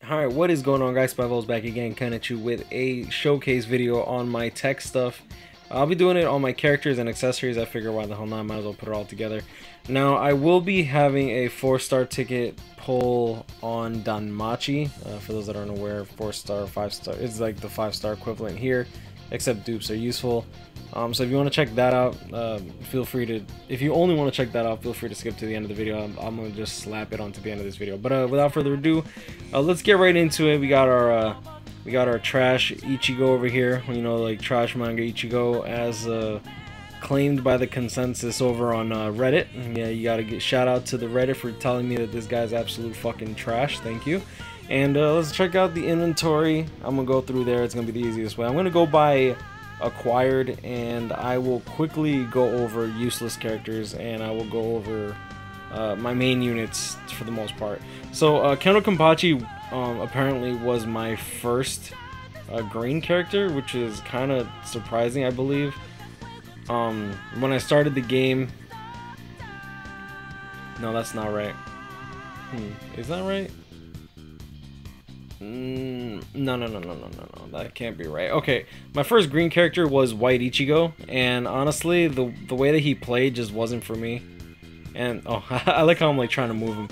Alright, what is going on, guys? Spiteful is back again, coming at you with a showcase video on my tech stuff. I'll be doing it on my characters and accessories. I figure why the hell not, might as well put it all together. Now, I will be having a 4-star ticket pull on Danmachi. For those that aren't aware, 4-star, 5-star, it's like the 5-star equivalent here, except dupes are useful. So if you want to check that out, feel free to, if you only want to check that out, feel free to skip to the end of the video. I'm going to just slap it onto the end of this video. But without further ado, let's get right into it. We got our trash Ichigo over here, you know, like trash manga Ichigo, as claimed by the consensus over on Reddit. Yeah, you gotta get shout out to the Reddit for telling me that this guy's absolute fucking trash. Thank you. And let's check out the inventory. I'm gonna go through there. It's gonna be the easiest way. I'm gonna go by acquired, and I will quickly go over useless characters, and I will go over my main units for the most part. So Kendo Kenpachi apparently was my first green character, which is kind of surprising, I believe. When I started the game, no, that's not right. Is that right? No, that can't be right. Okay, my first green character was White Ichigo, and honestly, the way that he played just wasn't for me. And oh, I like how I'm like trying to move him.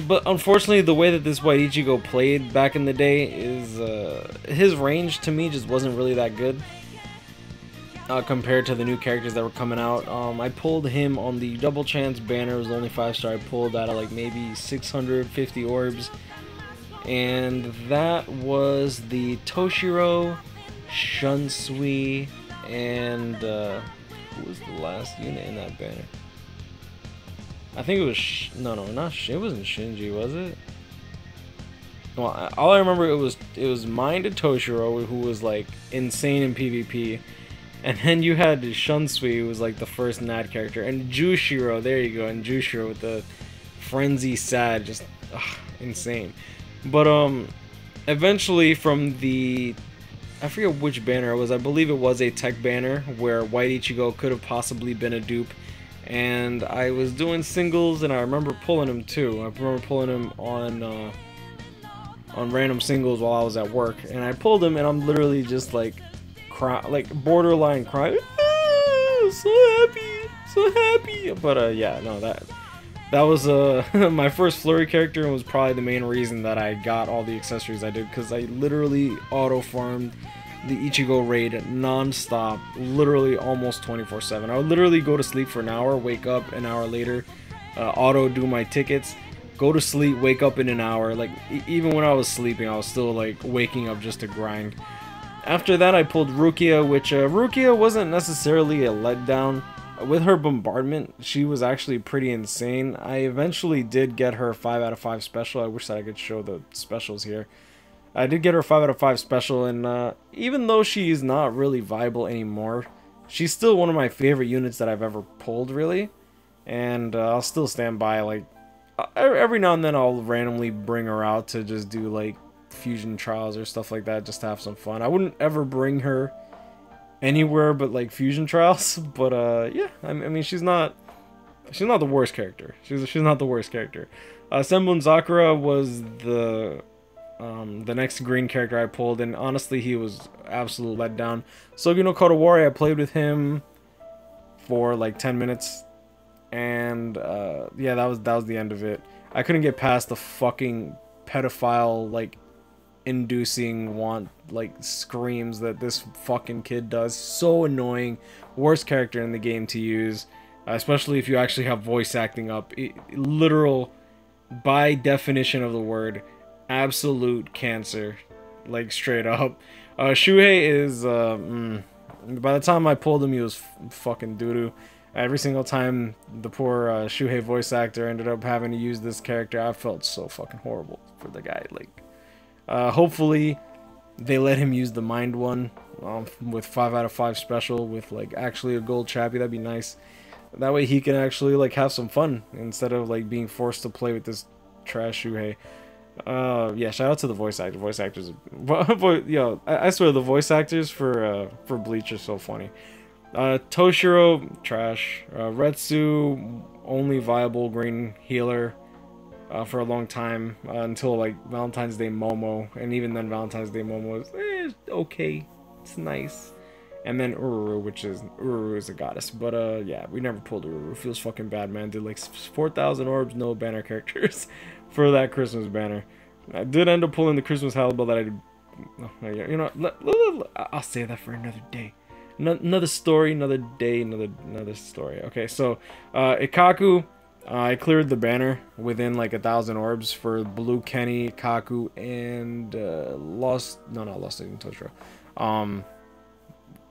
But unfortunately, the way that this White Ichigo played back in the day is his range to me just wasn't really that good compared to the new characters that were coming out. I pulled him on the double chance banner. It was only 5-star. I pulled out of like maybe 650 orbs. And that was the Toshiro, Shunsui, and who was the last unit in that banner? I think it was it wasn't Shinji, was it? Well, all I remember it was mine to Toshiro, who was like insane in PvP, and then you had Shunsui, who was like the first Nad character, and Jushiro. There you go, and Jushiro with the frenzy sad, just insane. But eventually from the, I forget which banner it was, I believe it was a tech banner where White Ichigo could have possibly been a dupe, and I was doing singles, and I remember pulling him too. I remember pulling him on random singles while I was at work, and I pulled him, and I'm literally just like borderline crying, so happy. But yeah, no, that was my first flurry character, and was probably the main reason that I got all the accessories I did, because I literally auto-farmed the Ichigo raid non-stop, literally almost 24/7. I would literally go to sleep for an hour, wake up an hour later, auto-do my tickets, go to sleep, wake up in an hour. Like, even when I was sleeping, I was still like waking up just to grind. After that, I pulled Rukia, which Rukia wasn't necessarily a letdown. With her bombardment, she was actually pretty insane. I eventually did get her 5 out of 5 special. I wish that I could show the specials here. I did get her 5 out of 5 special, and even though she's not really viable anymore, she's still one of my favorite units that I've ever pulled, really. And I'll still stand by. Like, every now and then I'll randomly bring her out to just do like fusion trials or stuff like that, just to have some fun. I wouldn't ever bring her anywhere but like fusion trials, but yeah, I mean, she's not the worst character. She's not the worst character. Senbun Sakura was the next green character I pulled, and honestly, he was absolute letdown. Sogi no Kodawari, I played with him for like 10 minutes, and yeah, that was the end of it. I couldn't get past the fucking pedophile like inducing like screams that this fucking kid does. So annoying. Worst character in the game to use, especially if you actually have voice acting up. Literal, by definition of the word, absolute cancer, like straight up. Shuhei is by the time I pulled him, he was fucking doo-doo. Every single time the poor Shuhei voice actor ended up having to use this character, I felt so fucking horrible for the guy. Like, hopefully they let him use the mind one with 5 out of 5 special with like actually a gold chappy. That'd be nice. That way he can actually like have some fun instead of like being forced to play with this trash Shuhei. Yeah, shout out to the voice actor. Voice actors, yo, I swear the voice actors for Bleach are so funny. Toshiro, trash. Retsu, only viable green healer. for a long time until like Valentine's Day Momo, and even then Valentine's Day Momo is okay, it's nice. And then Ururu is a goddess, but yeah, we never pulled Ururu. Feels fucking bad, man. Did like 4,000 orbs, no banner characters for that Christmas banner. I did end up pulling the Christmas Halibut that I did. You know, I'll say that for another day. Another story, another day, another story. Okay, so Ikaku, I cleared the banner within like 1,000 orbs for Blue Kenny, Ikaku, and Lost Agent Toshiro.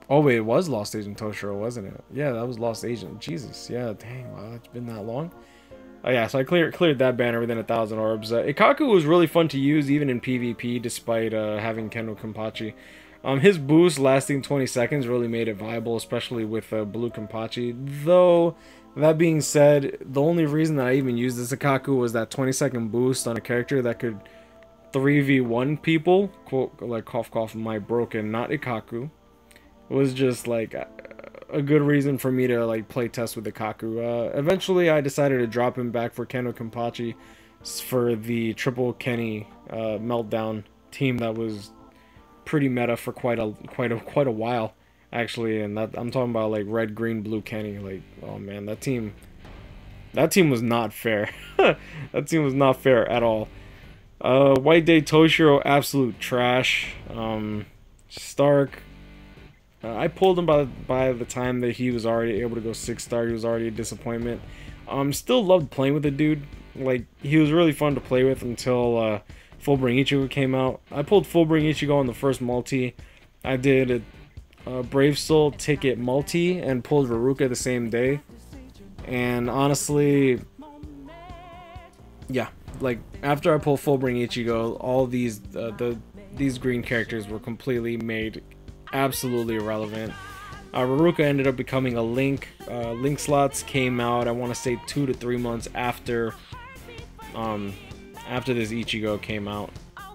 Oh wait, it was Lost Agent Toshiro, wasn't it? Yeah, that was Lost Agent. Jesus, yeah, dang, wow, it's been that long. Oh yeah, so I cleared that banner within 1,000 orbs. Ikaku was really fun to use even in PvP, despite having Kendo Kenpachi. His boost lasting 20 seconds really made it viable, especially with Blue Kenpachi. Though, that being said, the only reason that I even used this Ikaku was that 20-second boost on a character that could 3v1 people, quote, like cough cough, my broken, not Ikaku. It was just like a good reason for me to like play test with Ikaku. Eventually I decided to drop him back for Kendo Kenpachi for the triple Kenny meltdown team that was pretty meta for quite a while actually, and that I'm talking about like red, green, blue Kenny. Like, oh man, that team was not fair. That team was not fair at all. White Day Toshiro, absolute trash. Stark, I pulled him by the time that he was already able to go 6-star. He was already a disappointment. Still loved playing with the dude. Like, he was really fun to play with until Fullbring Ichigo came out. I pulled Fullbring Ichigo on the first multi. I did a Brave Soul ticket multi and pulled Veruca the same day. And honestly, yeah, like after I pulled Fullbring Ichigo, all these green characters were completely made absolutely irrelevant. Veruca ended up becoming a Link. Link slots came out, I want to say 2 to 3 months after this Ichigo came out,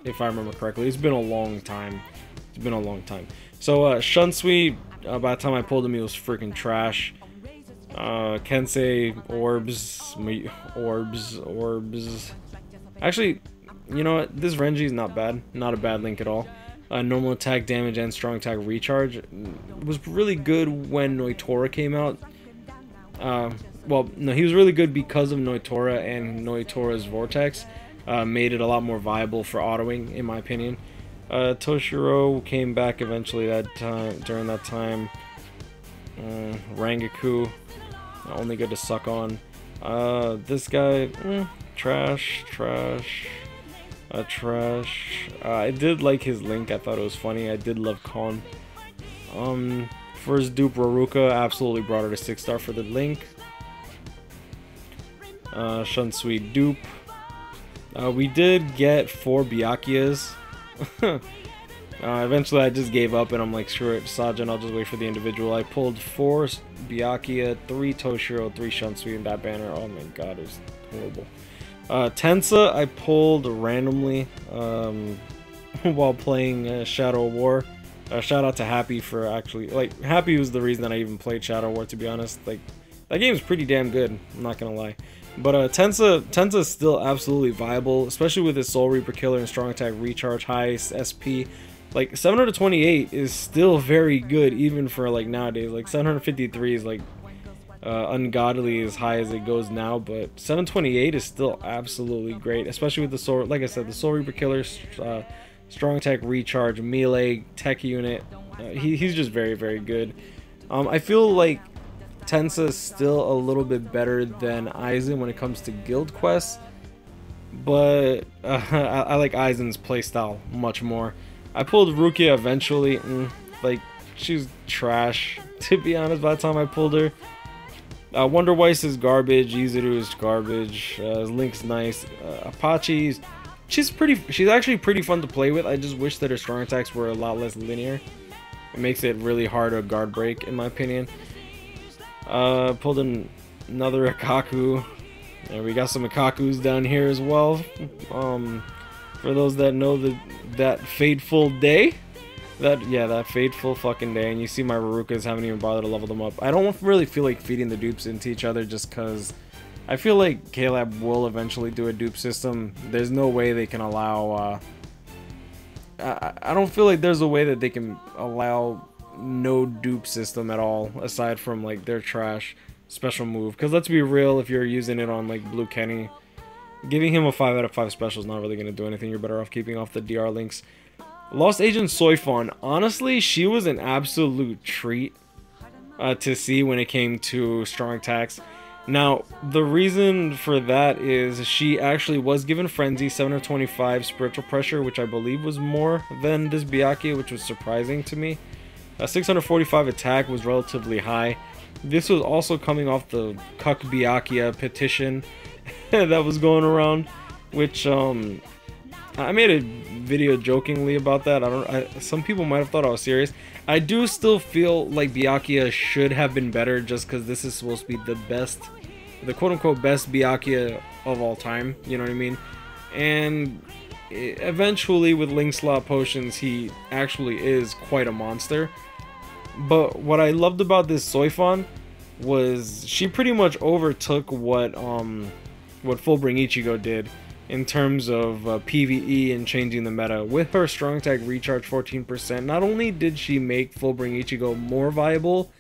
if I remember correctly. It's been a long time. It's been a long time. So Shunsui, by the time I pulled him, he was freaking trash. Kensei, orbs. Actually, you know what? This Renji is not bad. Not a bad Link at all. Normal attack damage and strong attack recharge. It was really good when Noitora came out. Well, no, he was really good because of Noitora, and Noitora's Vortex made it a lot more viable for autoing, in my opinion. Toshiro came back eventually during that time. Rangaku, only good to suck on. This guy, trash. I did like his Link. I thought it was funny. I did love Kon. First dupe Veruca, absolutely brought her to 6-star for the Link. Shunsui dupe. We did get 4 Byakuya's. Eventually I just gave up and I'm like, screw it, Sajin, I'll just wait for the individual. I pulled 4 Byakuya, 3 Toshiro, 3 Shunsui in that banner. Oh my god, it was horrible. Tensa I pulled randomly while playing Shadow War. Shout out to Happy for actually, like, Happy was the reason that I even played Shadow War, to be honest. Like, that game is pretty damn good, I'm not gonna lie. But Tensa is still absolutely viable, especially with his Soul Reaper Killer and Strong Attack Recharge, high SP. Like, 728 is still very good, even for, like, nowadays. Like, 753 is, like, ungodly as high as it goes now, but 728 is still absolutely great, especially with the Soul, like I said, the Soul Reaper Killer, Strong Attack Recharge, Melee, Tech Unit. He's just very, very good. I feel like Tensa is still a little bit better than Aizen when it comes to guild quests, but I like Aizen's playstyle much more. I pulled Rukia eventually, like, she's trash, to be honest, by the time I pulled her. Wonder Weiss is garbage, Izuru is garbage, Link's nice, Apache, she's actually pretty fun to play with. I just wish that her strong attacks were a lot less linear. It makes it really hard to guard break, in my opinion. Pulled in another Ikaku, and we got some Ikakus down here as well. For those that know that fateful day, that fateful fucking day, and you see my Verucas haven't even bothered to level them up. I don't really feel like feeding the dupes into each other just because I feel like K-Lab will eventually do a dupe system. There's no way they can allow I don't feel like there's a way that they can allow no dupe system at all, aside from like their trash special move. Because let's be real, if you're using it on like Blue Kenny, giving him a 5 out of 5 special is not really going to do anything. You're better off keeping off the DR links. Lost Agent Soifon, honestly, she was an absolute treat to see when it came to strong attacks. Now, the reason for that is she actually was given Frenzy, 725 Spiritual Pressure, which I believe was more than this Byakuya, which was surprising to me. 645 attack was relatively high. This was also coming off the Cuck Byakuya petition that was going around, which I made a video jokingly about that. Some people might have thought I was serious. I do still feel like Byakuya should have been better, just because this is supposed to be the best, the quote-unquote best Byakuya of all time, you know what I mean? And eventually with Link Slot Potions, he actually is quite a monster. But what I loved about this Soifon was she pretty much overtook what Fullbring Ichigo did in terms of PvE and changing the meta. With her strong attack recharge 14%, not only did she make Fullbring Ichigo more viable,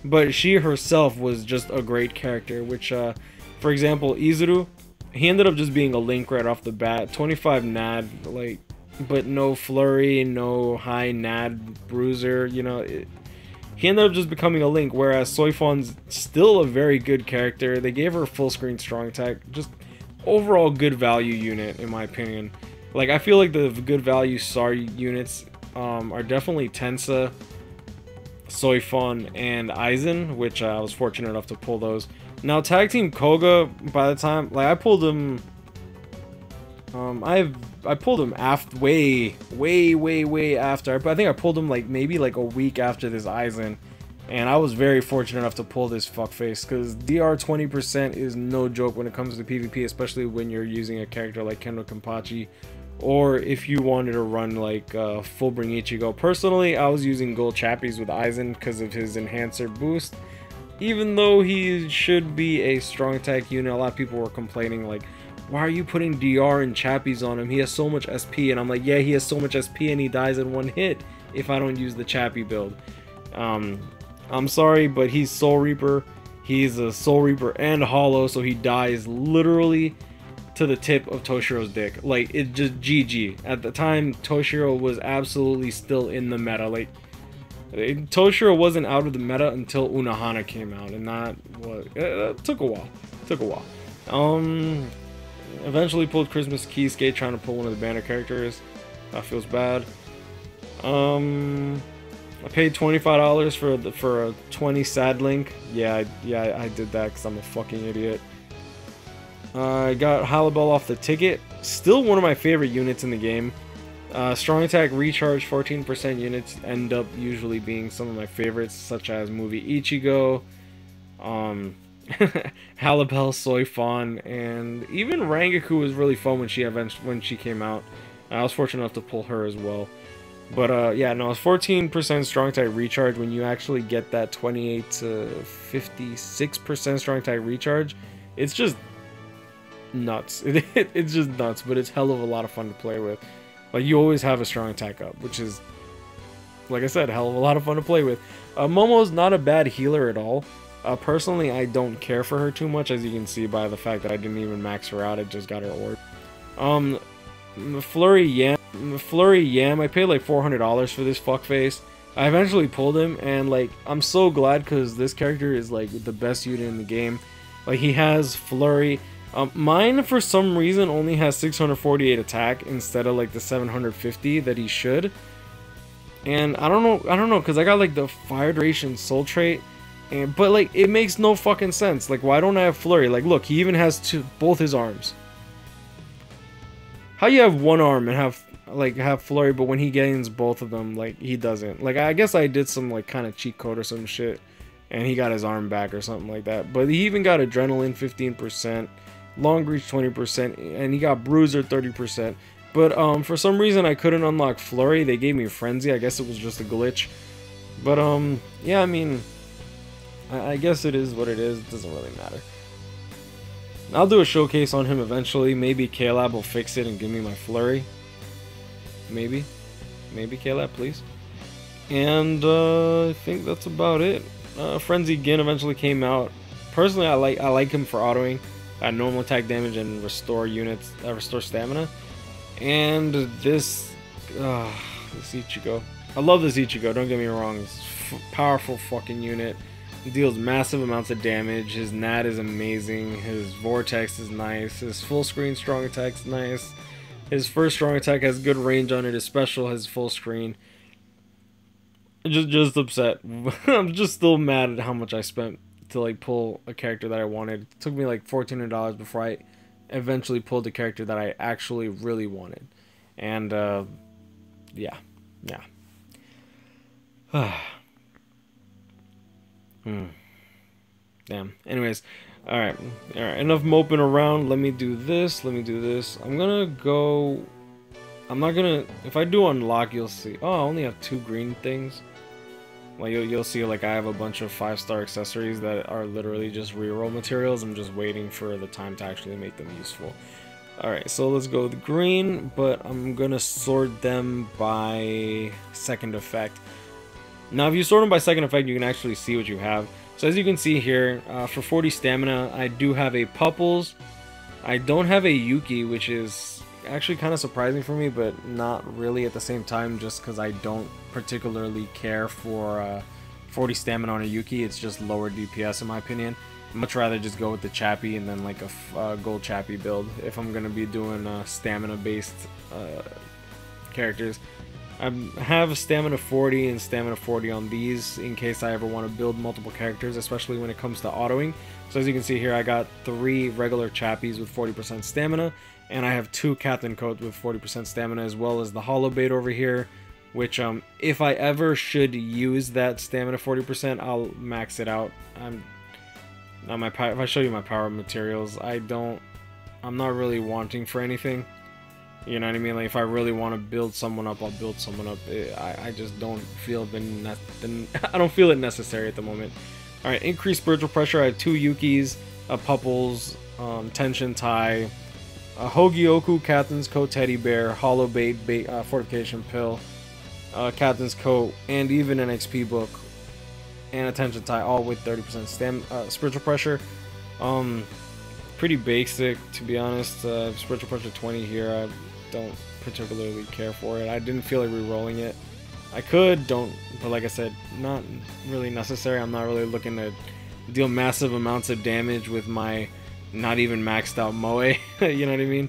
but she herself was just a great character, which for example, Izuru, he ended up just being a Link right off the bat. 25 NAD, like, but no flurry, no high NAD bruiser, you know. He ended up just becoming a Link, whereas Soifon's still a very good character. They gave her full screen strong attack, just overall good value unit in my opinion. Like, I feel like the good value SAR units are definitely Tensa, Soifon, and Aizen, which I was fortunate enough to pull those. Now Tag Team Koga, by the time, like, I pulled him I pulled him after way after. I think I pulled him like maybe like a week after this Aizen, and I was very fortunate enough to pull this fuckface, because DR 20% is no joke when it comes to PvP, especially when you're using a character like Kendo Kenpachi, or if you wanted to run like Fullbring Ichigo. Personally, I was using Gold Chappies with Aizen because of his enhancer boost. Even though he should be a strong attack unit, a lot of people were complaining like, why are you putting DR and Chappies on him? He has so much SP. And I'm like, yeah, he has so much SP and he dies in one hit if I don't use the Chappie build. I'm sorry, but he's Soul Reaper. He's a Soul Reaper and Hollow, so he dies literally to the tip of Toshiro's dick. Like, it just GG. At the time, Toshiro was absolutely still in the meta. Like, Toshiro wasn't out of the meta until Unohana came out, and that was, it took a while. Eventually pulled Christmas Keyskate, trying to pull one of the banner characters. That feels bad. I paid $25 for a 20 sad link. Yeah, I did that because I'm a fucking idiot. I got Halibel off the ticket. Still one of my favorite units in the game. Strong attack recharge 14% units end up usually being some of my favorites, such as Movie Ichigo, Halibel, Soifon, and even Rangaku was really fun when she came out. I was fortunate enough to pull her as well. But yeah, no, it's 14% strong attack recharge. When you actually get that 28 to 56% strong attack recharge, it's just nuts. It's just nuts, but it's hell of a lot of fun to play with. Like, you always have a strong attack up, which is, like I said, a hell of a lot of fun to play with. Momo's not a bad healer at all. Personally, I don't care for her too much, as you can see by the fact that I didn't even max her out. I just got her orb. Flurry Yam, I paid like $400 for this fuckface. I eventually pulled him, and like, I'm so glad, because this character is like the best unit in the game. Like, he has Flurry. Mine, for some reason, only has 648 attack instead of like the 750 that he should. And I don't know, because I got like the Fire Duration Soul Trait, but like, it makes no fucking sense. Like, why don't I have Flurry? Like, look, he even has both his arms. How you have one arm and have Flurry, but when he gains both of them, like, he doesn't? Like, I guess I did some like kind of cheat code or some shit, and he got his arm back or something like that. But he even got Adrenaline 15%. Long Reach 20%, and he got Bruiser 30%. But for some reason I couldn't unlock Flurry. They gave me Frenzy. I guess it was just a glitch. But yeah, I mean, I guess it is what it is. It doesn't really matter. I'll do a showcase on him eventually. Maybe K-Lab will fix it and give me my flurry. Maybe K-Lab, please. And I think that's about it. Frenzy Gin eventually came out. Personally, I like him for autoing, normal attack damage and restore units, restore stamina. And this Ichigo, I love this Ichigo. Don't get me wrong, it's powerful fucking unit. He deals massive amounts of damage. His Nat is amazing. His Vortex is nice. His full screen strong attack is nice. His first strong attack has good range on it. His special has full screen. Just upset. I'm just still mad at how much I spent to like pull a character that I wanted. It took me like $1,400 before I eventually pulled the character that I actually really wanted. And yeah. Damn. Anyways, all right. Enough moping around. Let me do this. I'm gonna go. I'm not gonna. If I do unlock, you'll see. Oh, I only have 2 green things. Like you'll see, like I have a bunch of 5-star accessories that are literally just reroll materials. I'm just waiting for the time to actually make them useful. All right, so let's go with green, but I'm gonna sort them by second effect. Now, if you sort them by second effect, you can actually see what you have. So as you can see here, for 40 stamina, I do have a Pupples. I don't have a Yuki, which is actually kind of surprising for me, but not really at the same time, just because I don't particularly care for 40 stamina on a Yuki. It's just lower DPS in my opinion. I'd much rather just go with the Chappie and then like a gold Chappie build if I'm going to be doing stamina based characters. I have stamina 40 and stamina 40 on these in case I ever want to build multiple characters, especially when it comes to autoing. So as you can see here, I got 3 regular Chappies with 40% stamina, and I have 2 Captain Coats with 40% stamina, as well as the Hollow Bait over here, which if I ever should use that stamina 40%, I'll max it out. If I show you my power materials, I'm not really wanting for anything. You know what I mean? Like if I really want to build someone up, I'll build someone up. I just don't feel I don't feel it necessary at the moment. All right, increased spiritual pressure. I have 2 Yukis, a Pupples, Tension Tai, a Hogyoku, Captain's Coat, Teddy Bear, Hollow Bait, Fortification Pill, Captain's Coat, and even an XP book and a Tension Tai, all with 30% spiritual pressure. Pretty basic, to be honest. Spiritual pressure 20 here. I don't particularly care for it. I didn't feel like re-rolling it. I could, but like I said, not really necessary. I'm not really looking to deal massive amounts of damage with my not even maxed out Moe. You know what I mean?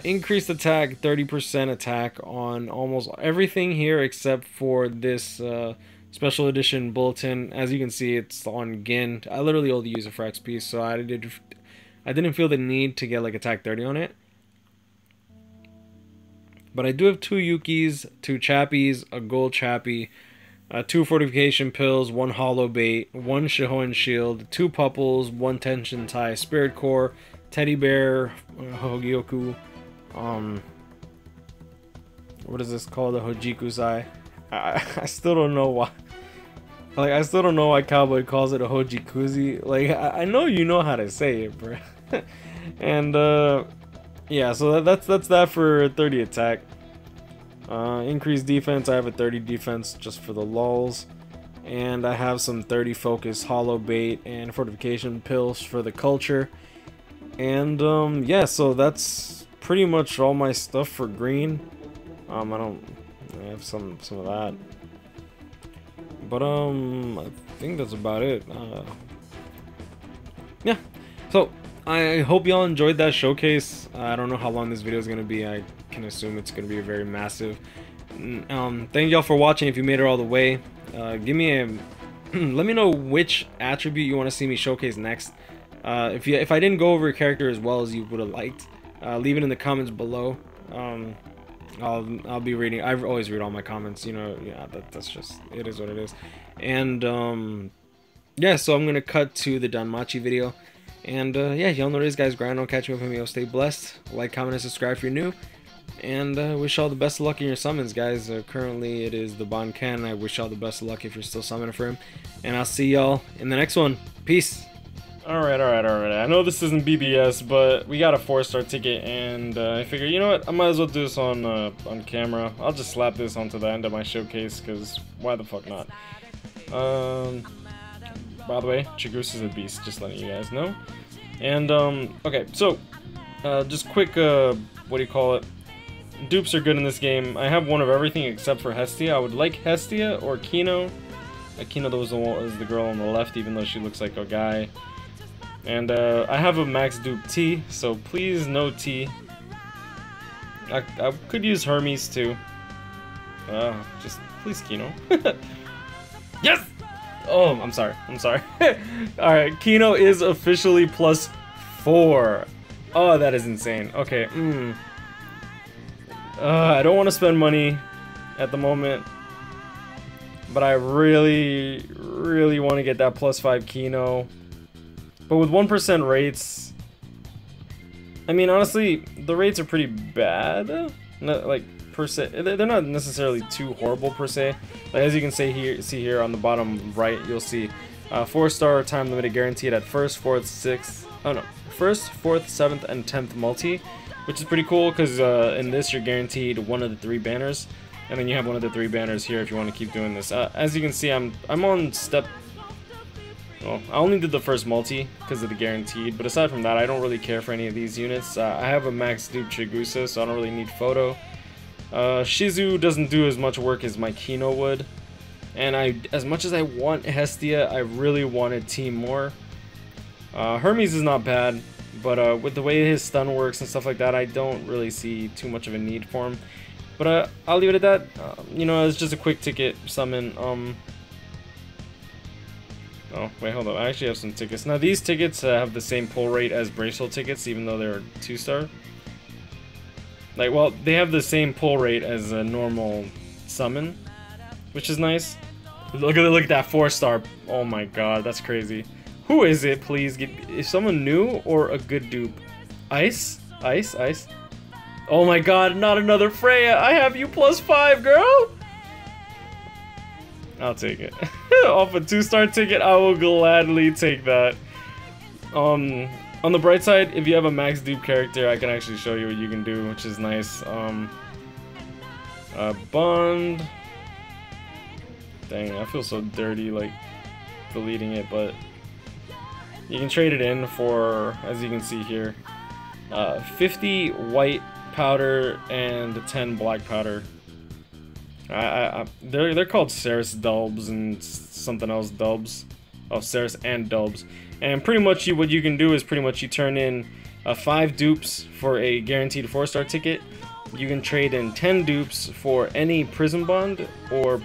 Increased attack, 30% attack on almost everything here except for this special edition bulletin. As you can see, it's on Gin. I literally only use it for XP, so I didn't feel the need to get like attack 30 on it. But I do have 2 Yukis, 2 Chappies, a gold Chappie, 2 fortification pills, 1 hollow bait, 1 Shihoan shield, 2 Pupples, 1 Tension Tai, Spirit Core, Teddy Bear, Hogyoku, what is this called? The Hojikusai. I still don't know why. Like, I still don't know why Cowboy calls it a Hojikuzi. Like, I know you know how to say it, bro. And, yeah, so that's that for 30 attack. Increased defense, I have a 30 defense just for the lulz. And I have some 30 focus, hollow bait, and fortification pills for the culture. And, yeah, so that's pretty much all my stuff for green. I have some of that. But, I think that's about it. Yeah, so I hope y'all enjoyed that showcase. I don't know how long this video is going to be. I can assume it's going to be very massive. Thank y'all for watching. If you made it all the way, give me a let me know which attribute you want to see me showcase next. If I didn't go over a character as well as you would have liked, leave it in the comments below. I'll be reading. I always read all my comments, you know. Yeah, that's just, it is what it is. And yeah, so I'm gonna cut to the Danmachi video. And yeah, y'all know this, guys. Grind on, catch me up with me. Stay blessed. Like, comment, and subscribe if you're new. And wish y'all the best of luck in your summons, guys. Currently it is the Banken. I wish y'all the best of luck if you're still summoning for him. And I'll see y'all in the next one. Peace. Alright. I know this isn't BBS, but we got a 4-star ticket, and I figure, you know what? I might as well do this on camera. I'll just slap this onto the end of my showcase, because why the fuck not? By the way, Chigusa is a beast, just letting you guys know. And, okay, so, just quick, what do you call it? Dupes are good in this game. I have one of everything except for Hestia. I would like Hestia or Kino. Kino is the girl on the left, even though she looks like a guy. And I have a max dupe T, so please no T. I could use Hermes too. Just please Kino. Yes! Oh, I'm sorry. Alright, Kino is officially +4. Oh, that is insane. Okay, I don't want to spend money at the moment, but I really want to get that +5 Kino. But with 1% rates, I mean, honestly, the rates are pretty bad. Not, like, per se, they're not necessarily too horrible per se. Like, as you can see here on the bottom right, you'll see 4-star time limited guaranteed at first, 4th, 6th. Oh no, 1st, 4th, 7th, and 10th multi, which is pretty cool because in this you're guaranteed one of the 3 banners, and then you have one of the 3 banners here if you want to keep doing this. As you can see, I'm on step. Well, I only did the first multi because of the guaranteed, but aside from that, I don't really care for any of these units. I have a max dupe Chigusa, so I don't really need photo. Shizu doesn't do as much work as my Kino would, and as much as I want Hestia, I really wanted Team more. Hermes is not bad, but with the way his stun works and stuff like that, I don't really see too much of a need for him. But I'll leave it at that. You know, it's just a quick ticket summon. Oh, wait, hold on. I actually have some tickets. Now, these tickets have the same pull rate as bracelet tickets, even though they're 2-star. Like, well, they have the same pull rate as a normal summon, which is nice. Look at that 4-star. Oh my god, that's crazy. Who is it, please? Is someone new or a good dupe? Ice? Ice? Oh my god, not another Freya. I have you +5, girl. I'll take it. Off a 2-star ticket, I will gladly take that. On the bright side, if you have a max dupe character, I can actually show you what you can do, which is nice. Bond. Dang, I feel so dirty, like, deleting it, but you can trade it in for, as you can see here, 50 white powder and 10 black powder. They're called Ceres Dubs and something else Dubs. Oh, Ceres and Dubs. And pretty much what you can do is pretty much you turn in 5 dupes for a guaranteed 4-star ticket. You can trade in 10 dupes for any Prism Bond, or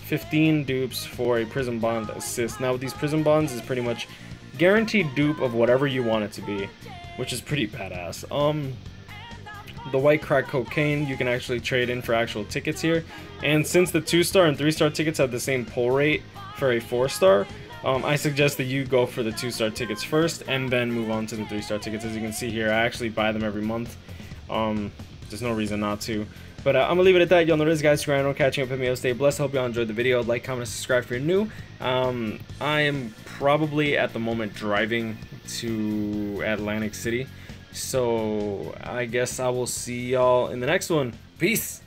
15 dupes for a Prism Bond assist. Now with these Prism Bonds is pretty much guaranteed dupe of whatever you want it to be, which is pretty badass. The white crack cocaine you can actually trade in for actual tickets here, and since the 2-star and 3-star tickets have the same pull rate for a 4-star, I suggest that you go for the 2-star tickets first and then move on to the 3-star tickets. As you can see here, I actually buy them every month. There's no reason not to. But I'm gonna leave it at that. Y'all know this, guys. Scrano catching up with me. Stay blessed. Hope y'all enjoyed the video. Like, comment, subscribe if you're new. I am probably at the moment driving to Atlantic City, so I guess I will see y'all in the next one. Peace.